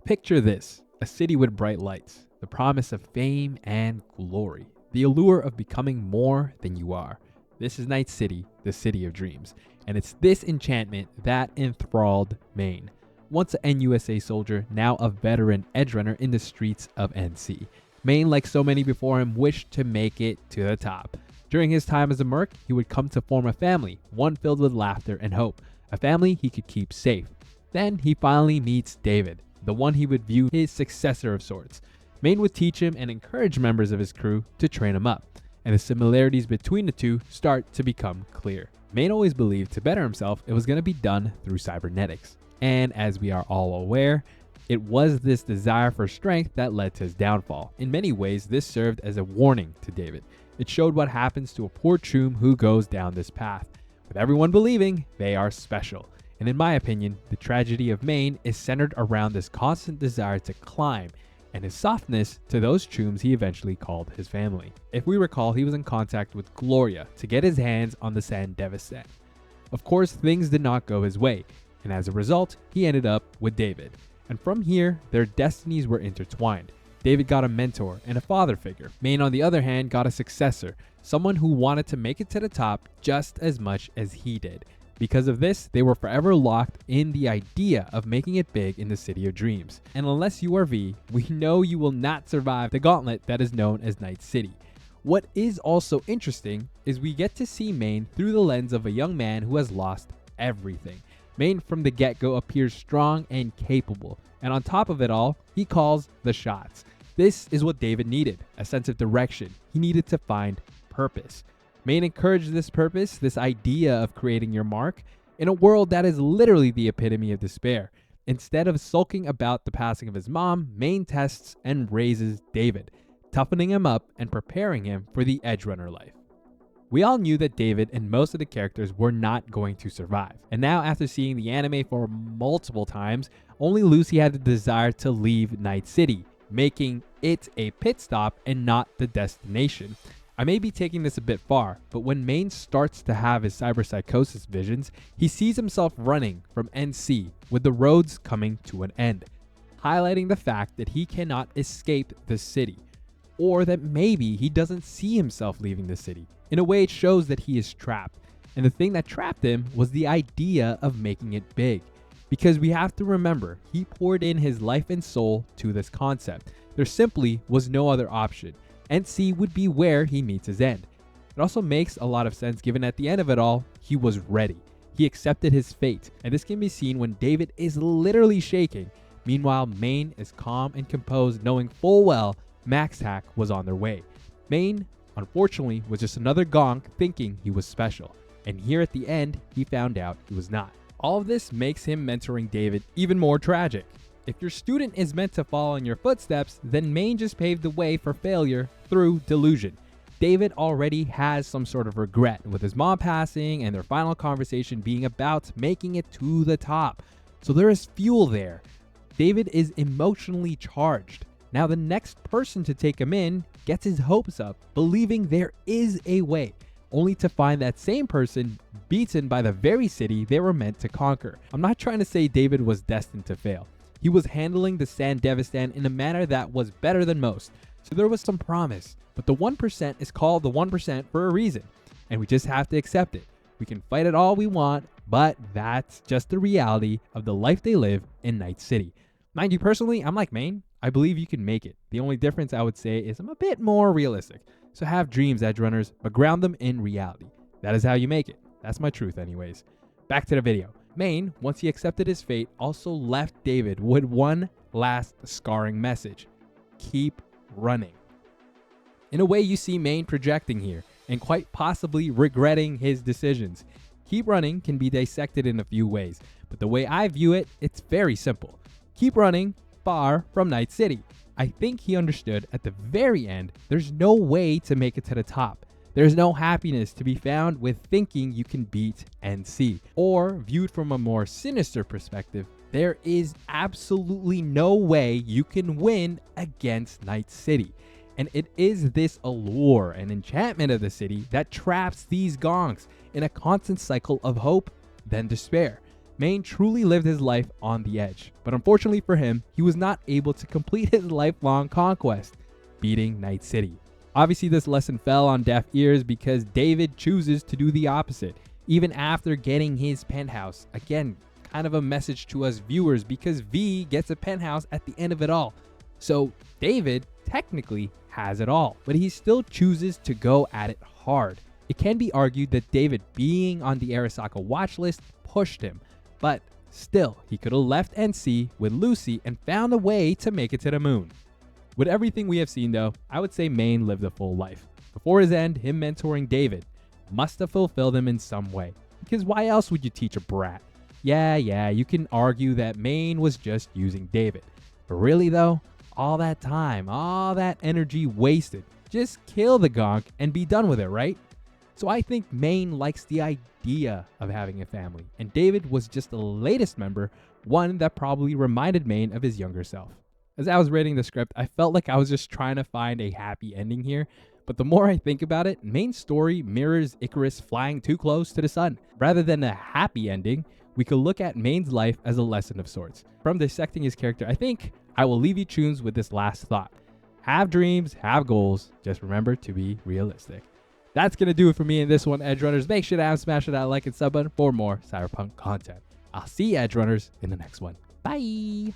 Picture this, a city with bright lights, the promise of fame and glory, the allure of becoming more than you are. This is Night City, the city of dreams, and it's this enchantment that enthralled Maine. Once an NUSA soldier, now a veteran edgerunner in the streets of NC. Maine, like so many before him, wished to make it to the top. During his time as a merc, he would come to form a family, one filled with laughter and hope, a family he could keep safe. Then he finally meets David, the one he would view his successor of sorts. Maine would teach him and encourage members of his crew to train him up, and the similarities between the two start to become clear. Maine always believed to better himself it was going to be done through cybernetics, and as we are all aware, it was this desire for strength that led to his downfall. In many ways, this served as a warning to David. It showed what happens to a poor troom who goes down this path, with everyone believing they are special. And in my opinion, the tragedy of Maine is centered around this constant desire to climb and his softness to those trooms he eventually called his family. If we recall, he was in contact with Gloria to get his hands on the Sandevistan. Of course, things did not go his way, and as a result, he ended up with David. And from here, their destinies were intertwined. David got a mentor and a father figure. Maine, on the other hand, got a successor, someone who wanted to make it to the top just as much as he did. Because of this, they were forever locked in the idea of making it big in the City of Dreams. And unless you are V, we know you will not survive the gauntlet that is known as Night City. What is also interesting is we get to see Maine through the lens of a young man who has lost everything. Maine from the get-go appears strong and capable, and on top of it all, he calls the shots. This is what David needed, a sense of direction. He needed to find purpose. Maine encouraged this purpose, this idea of creating your mark, in a world that is literally the epitome of despair. Instead of sulking about the passing of his mom, Maine tests and raises David, toughening him up and preparing him for the edgerunner life. We all knew that David and most of the characters were not going to survive, and now after seeing the anime for multiple times, only Lucy had the desire to leave Night City, making it a pit stop and not the destination. I may be taking this a bit far, but when Maine starts to have his cyberpsychosis visions, he sees himself running from NC with the roads coming to an end, highlighting the fact that he cannot escape the city, or that maybe he doesn't see himself leaving the city. In a way, it shows that he is trapped, and the thing that trapped him was the idea of making it big. Because we have to remember, he poured in his life and soul to this concept. There simply was no other option. NC would be where he meets his end. It also makes a lot of sense given at the end of it all, he was ready. He accepted his fate, and this can be seen when David is literally shaking. Meanwhile, Maine is calm and composed, knowing full well Max Hack was on their way. Maine, unfortunately, was just another gonk thinking he was special, and here at the end, he found out he was not. All of this makes him mentoring David even more tragic. If your student is meant to follow in your footsteps, then Maine just paved the way for failure through delusion. David already has some sort of regret with his mom passing and their final conversation being about making it to the top. So there is fuel there. David is emotionally charged. Now the next person to take him in gets his hopes up, believing there is a way, only to find that same person beaten by the very city they were meant to conquer. I'm not trying to say David was destined to fail. He was handling the Sandevistan in a manner that was better than most, so there was some promise. But the 1% is called the 1% for a reason, and we just have to accept it. We can fight it all we want, but that's just the reality of the life they live in Night City. Mind you, personally, I'm like Maine. I believe you can make it. The only difference I would say is I'm a bit more realistic. So have dreams, edgerunners, but ground them in reality. That is how you make it. That's my truth anyways. Back to the video. Maine, once he accepted his fate, also left David with one last scarring message. Keep running. In a way, you see Maine projecting here, and quite possibly regretting his decisions. Keep running can be dissected in a few ways, but the way I view it, it's very simple. Keep running far from Night City. I think he understood at the very end, there's no way to make it to the top. There's no happiness to be found with thinking you can beat NC. Or, viewed from a more sinister perspective, there is absolutely no way you can win against Night City. And it is this allure and enchantment of the city that traps these gongs in a constant cycle of hope, then despair. Maine truly lived his life on the edge, but unfortunately for him, he was not able to complete his lifelong conquest, beating Night City. Obviously, this lesson fell on deaf ears because David chooses to do the opposite, even after getting his penthouse. Again, kind of a message to us viewers because V gets a penthouse at the end of it all. So David technically has it all, but he still chooses to go at it hard. It can be argued that David being on the Arasaka watch list pushed him, but still, he could have left NC with Lucy and found a way to make it to the moon. With everything we have seen though, I would say Maine lived a full life. Before his end, him mentoring David must have fulfilled him in some way, because why else would you teach a brat? Yeah, you can argue that Maine was just using David, but really though, all that time, all that energy wasted, just kill the gonk and be done with it, right? So I think Maine likes the idea of having a family, and David was just the latest member, one that probably reminded Maine of his younger self. As I was reading the script, I felt like I was just trying to find a happy ending here, but the more I think about it, Maine's story mirrors Icarus flying too close to the sun. Rather than a happy ending, we could look at Maine's life as a lesson of sorts. From dissecting his character, I think I will leave you tunes with this last thought. Have dreams, have goals, just remember to be realistic. That's going to do it for me in this one, Edgerunners. Make sure to smash that like and sub button for more Cyberpunk content. I'll see you, Edgerunners, in the next one. Bye!